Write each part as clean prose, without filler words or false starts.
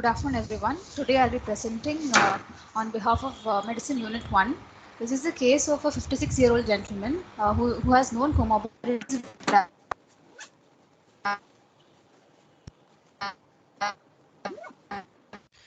Good afternoon, everyone. Today I'll be presenting on behalf of Medicine Unit 1. This is the case of a 56-year-old gentleman who has known comorbidities.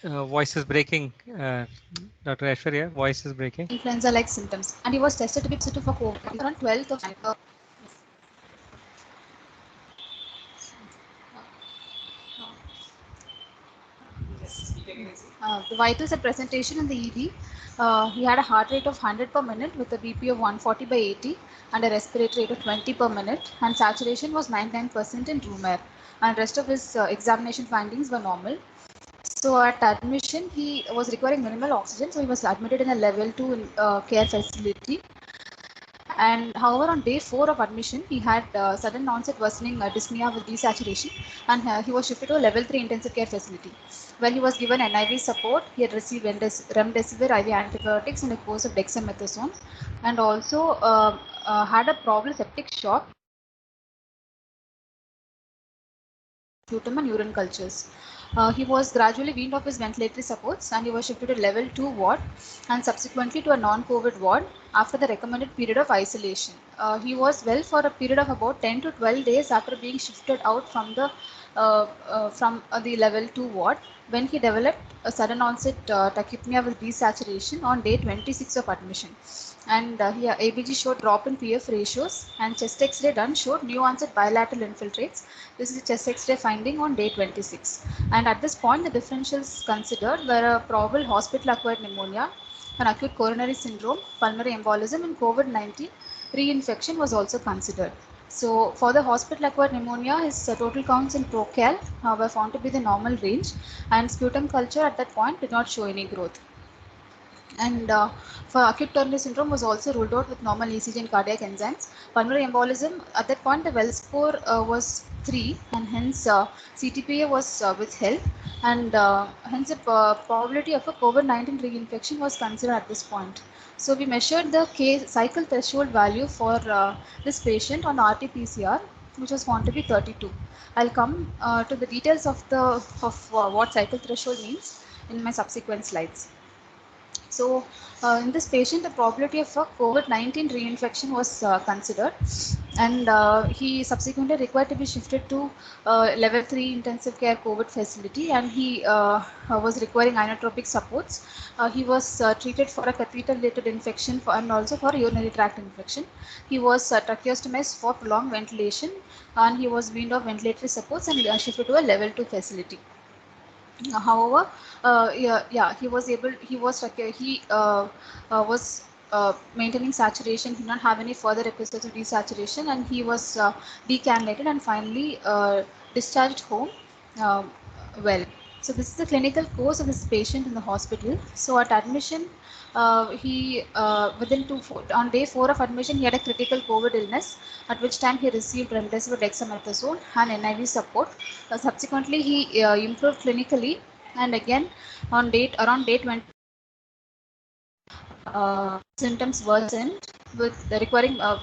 Voice is breaking. Dr. Aishwarya, voice is breaking. Influenza-like symptoms, and he was tested to be positive for COVID on 12th of January. The vitals at presentation in the ED, he had a heart rate of 100 per minute with a BP of 140 by 80 and a respiratory rate of 20 per minute, and saturation was 99% in room air, and rest of his examination findings were normal. So at admission, he was requiring minimal oxygen, so he was admitted in a level 2 care facility. And however, on day 4 of admission, he had sudden onset worsening dyspnea with desaturation, and he was shifted to a level 3 intensive care facility. Where he was given NIV support, he had received remdesivir IV antibiotics and a course of dexamethasone, and also had a probable septic shock, sputum and urine cultures. He was gradually weaned off his ventilatory supports, and he was shifted to level 2 ward and subsequently to a non-COVID ward after the recommended period of isolation. He was well for a period of about 10 to 12 days after being shifted out from the level 2 ward, when he developed a sudden onset tachypnea with desaturation on day 26 of admission. And here ABG showed drop in PF ratios, and chest X-ray done showed new onset bilateral infiltrates. This is a chest X-ray finding on day 26. And at this point, the differentials considered were a probable hospital-acquired pneumonia, an acute coronary syndrome, pulmonary embolism, and COVID-19 reinfection was also considered. So for the hospital-acquired pneumonia, his total counts in procal were found to be the normal range, and sputum culture at that point did not show any growth. And for acute coronary syndrome was also ruled out with normal ECG and cardiac enzymes. Pulmonary embolism, at that point the well score was 3, and hence CTPA was withheld, and hence the probability of a COVID-19 reinfection was considered at this point. So we measured the cycle threshold value for this patient on RT-PCR, which was found to be 32. I'll come to the details of what cycle threshold means in my subsequent slides. So, in this patient, the probability of a COVID-19 reinfection was considered, and he subsequently required to be shifted to level 3 intensive care COVID facility, and he was requiring inotropic supports. He was treated for a catheter-related infection and also for urinary tract infection. He was tracheostomized for prolonged ventilation, and he was weaned off ventilatory supports and shifted to a level 2 facility. However, he was able. He was maintaining saturation. He did not have any further episodes of desaturation, and he was decannulated and finally discharged home well. So this is the clinical course of this patient in the hospital. So at admission, he on day 4 of admission, he had a critical COVID illness, at which time he received remdesivir, dexamethasone, and NIV support. Subsequently, he improved clinically, and again around day 20, symptoms worsened with requiring a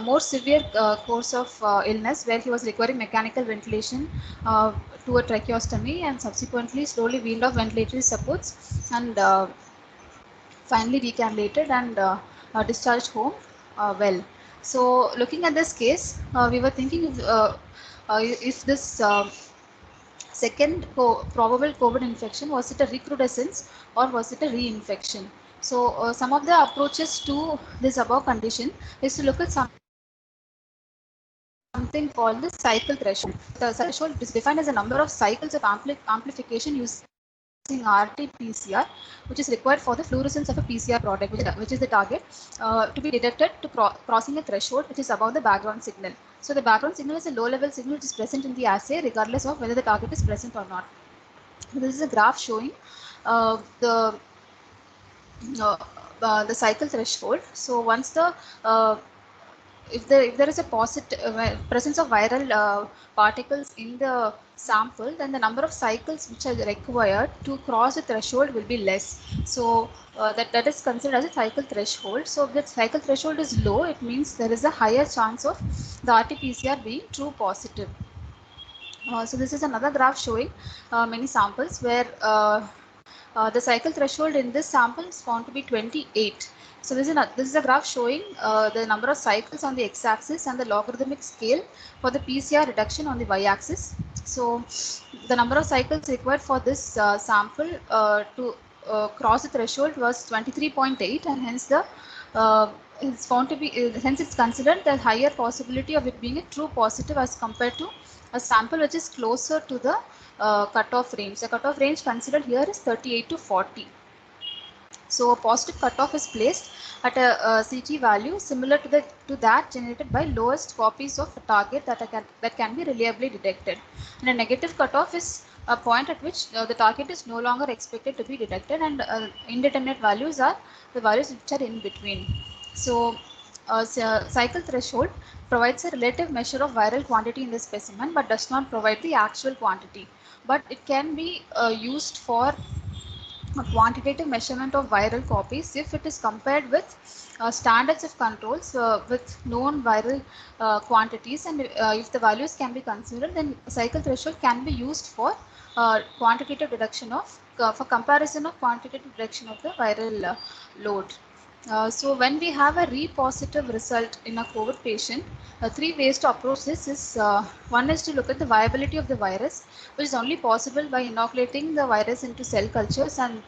more severe course of illness, where he was requiring mechanical ventilation to a tracheostomy, and subsequently slowly weaned off ventilatory supports, and finally decannulated and discharged home well. So looking at this case, we were thinking if this second probable COVID infection, was it a recrudescence or was it a reinfection? So some of the approaches to this above condition is to look at something called the cycle threshold. The threshold is defined as a number of cycles of amplification using RT-PCR, which is required for the fluorescence of a PCR product, which is the target, to be detected to crossing a threshold which is above the background signal. So the background signal is a low-level signal which is present in the assay regardless of whether the target is present or not. So this is a graph showing the cycle threshold. So once if there is a presence of viral particles in the sample, then the number of cycles which are required to cross the threshold will be less. So that is considered as a cycle threshold. So if the cycle threshold is low, it means there is a higher chance of the RT-PCR being true positive. So this is another graph showing many samples where the cycle threshold in this sample is found to be 28. So this is a graph showing the number of cycles on the x-axis and the logarithmic scale for the PCR reduction on the y-axis. So the number of cycles required for this sample to cross the threshold was 23.8, and hence the it's found to be hence it's considered the higher possibility of it being a true positive as compared to a sample which is closer to the cutoff range. The cutoff range considered here is 38 to 40. So a positive cutoff is placed at a CT value similar to that generated by lowest copies of a target that can be reliably detected. And a negative cutoff is a point at which the target is no longer expected to be detected, and indeterminate values are the values which are in between. So cycle threshold provides a relative measure of viral quantity in the specimen but does not provide the actual quantity. But it can be used for a quantitative measurement of viral copies if it is compared with standards of controls with known viral quantities, and if the values can be considered, then cycle threshold can be used for quantitative reduction of for comparison of quantitative reduction of the viral load. So when we have a re-positive result in a COVID patient, three ways to approach this is one is to look at the viability of the virus, which is only possible by inoculating the virus into cell cultures and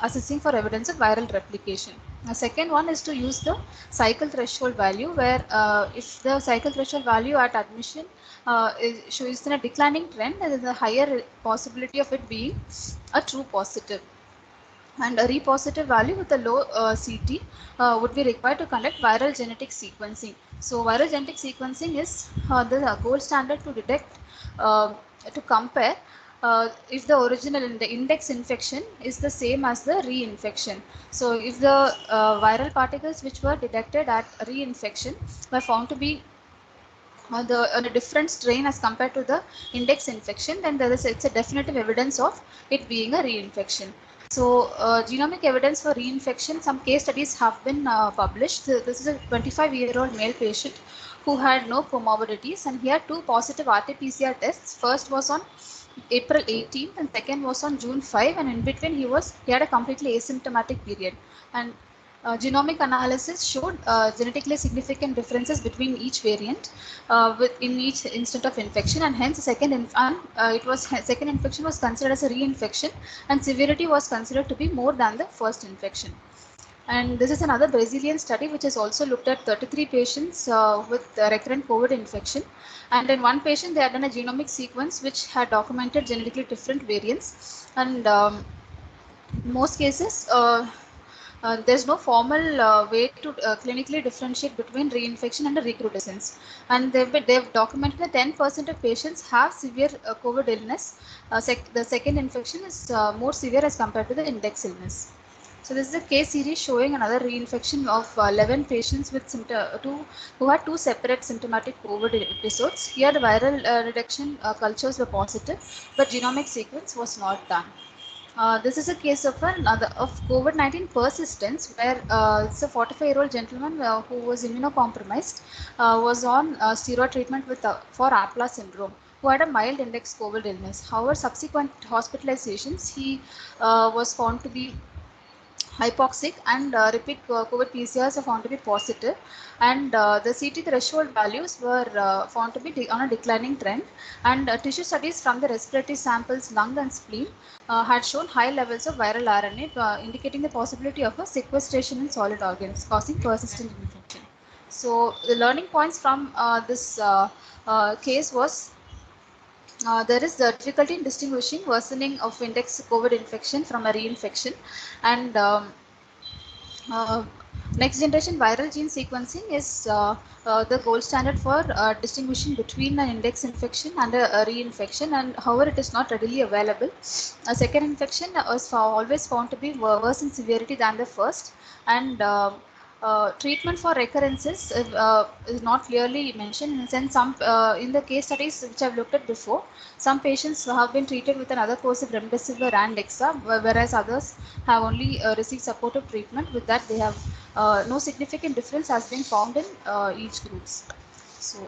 assessing for evidence of viral replication. The second one is to use the cycle threshold value, where if the cycle threshold value at admission shows in a declining trend, there is a higher possibility of it being a true positive. And a repositive value with a low CT would be required to conduct viral genetic sequencing. So viral genetic sequencing is the gold standard to detect, to compare if the original index infection is the same as the reinfection. So if the viral particles which were detected at reinfection were found to be on a different strain as compared to the index infection, then it's a definitive evidence of it being a reinfection. So genomic evidence for reinfection, some case studies have been published. So this is a 25-year-old male patient who had no comorbidities, and he had two positive RT-PCR tests. First was on April 18th and second was on June 5, and in between he had a completely asymptomatic period. And genomic analysis showed genetically significant differences between each variant in each instant of infection, and hence second infection was considered as a reinfection, and severity was considered to be more than the first infection. And this is another Brazilian study which has also looked at 33 patients with recurrent COVID infection. And in one patient, they had done a genomic sequence which had documented genetically different variants. And in most cases, there's no formal way to clinically differentiate between reinfection and recrudescence. And they've documented that 10% of patients have severe COVID illness. The second infection is more severe as compared to the index illness. So this is a case series showing another reinfection of 11 patients with who had two separate symptomatic COVID episodes. Here the viral reduction cultures were positive, but genomic sequence was not done. This is a case of COVID-19 persistence, where it's a 45-year-old gentleman who was immunocompromised, was on steroid treatment for APLA syndrome, who had a mild index COVID illness. However, subsequent hospitalizations, he was found to be hypoxic, and repeat COVID PCRs are found to be positive, and the CT threshold values were found to be on a declining trend, and tissue studies from the respiratory samples, lung and spleen had shown high levels of viral RNA, indicating the possibility of a sequestration in solid organs causing persistent infection. So the learning points from this case was there is difficulty in distinguishing worsening of index COVID infection from a reinfection, and uh, next generation viral gene sequencing is the gold standard for distinguishing between an index infection and a reinfection, and however it is not readily available. A second infection was always found to be worse in severity than the first, and treatment for recurrences is not clearly mentioned, in the sense in the case studies which I've looked at before, some patients have been treated with another course of remdesivir and dexa, whereas others have only received supportive treatment. With that, they have no significant difference has been found in each groups. So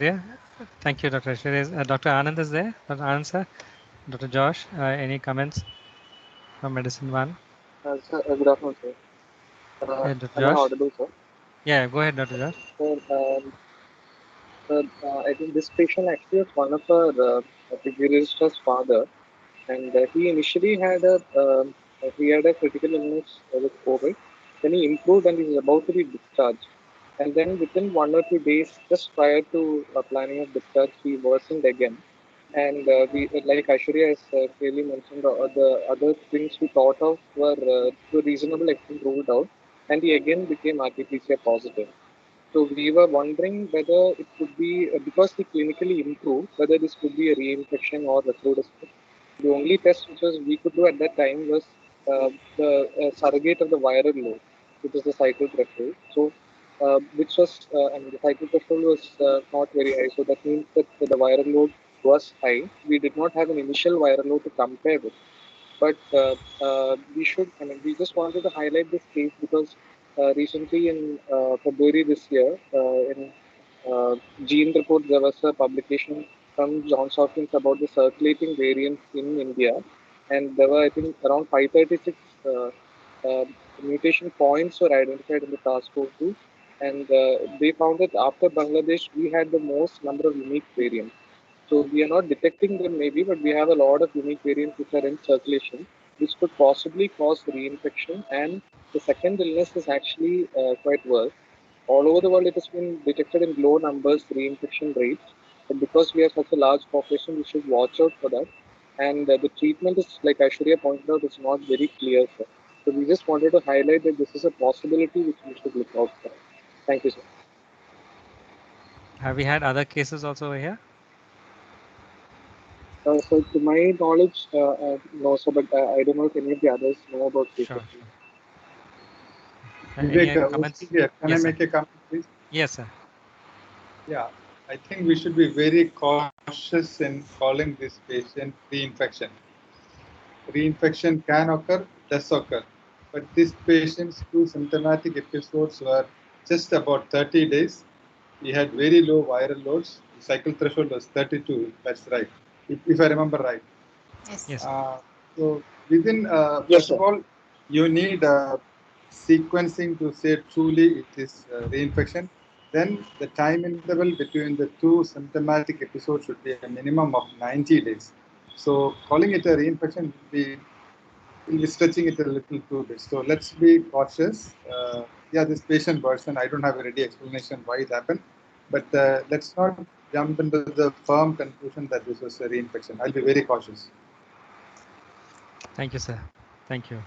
Yeah, thank you, Dr. Aishwarya. Dr. Anand is there. Dr. Anand sir, Dr. Josh, any comments from Medicine One? Sir, good afternoon, sir. Dr. Am I Josh? audible, sir? Yeah, go ahead, Dr. Josh. Sir, I think this patient actually was one of our pediatrician's father, and he initially had a critical illness with COVID. Then he improved and is about to be discharged. And then within 1 or 2 days, just prior to planning of discharge, he worsened again. And we, like Aishwarya has clearly mentioned, the other things we thought of were to a reasonable extent ruled out, and he again became RT-PCR positive. So we were wondering whether it could be because he clinically improved, whether this could be a reinfection or recrudescence. The only test which was we could do at that time was the surrogate of the viral load, which is the cycle threshold. So, which was, I mean, the cycle threshold was not very high. So that means that the viral load was high. We did not have an initial viral load to compare with. But we should, I mean, we just wanted to highlight this case because recently in February this year, in Gene Report, there was a publication from Johns Hopkins about the circulating variants in India. And there were, I think, around 536 uh, mutation points were identified in the task force group. And they found that after Bangladesh, we had the most number of unique variants. So we are not detecting them maybe, but we have a lot of unique variants which are in circulation, which could possibly cause reinfection. And the second illness is actually quite worse. All over the world, it has been detected in low numbers, reinfection rates. But because we have such a large population, we should watch out for that. And the treatment is, like Aishwarya pointed out, is not very clear, sir. So we just wanted to highlight that this is a possibility which we should look out for. Thank you, sir. Have we had other cases also over here? So to my knowledge, no, sir, but I don't know if any of the others know about this. Sure. Vivek, Any comments? here. Can Yes, I sir. make a comment, please? Yes, sir. Yeah, I think we should be very cautious in calling this patient reinfection. Reinfection can occur, does occur, but this patient's two symptomatic episodes were just about 30 days. He had very low viral loads. The cycle threshold was 32. That's right, if I remember right. Yes. Yes. So within, Yes, first sir. of all, you need sequencing to say truly it is reinfection. Then the time interval between the two symptomatic episodes should be a minimum of 90 days. So calling it a reinfection will be stretching it a little too bit. So let's be cautious. Yeah, this patient version, I don't have a ready explanation why it happened, but let's not jump into the firm conclusion that this was a reinfection. I'll be very cautious. Thank you, sir. Thank you.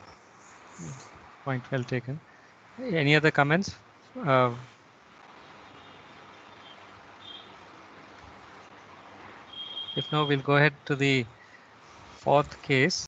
Point well taken. Any other comments? If no, we'll go ahead to the fourth case.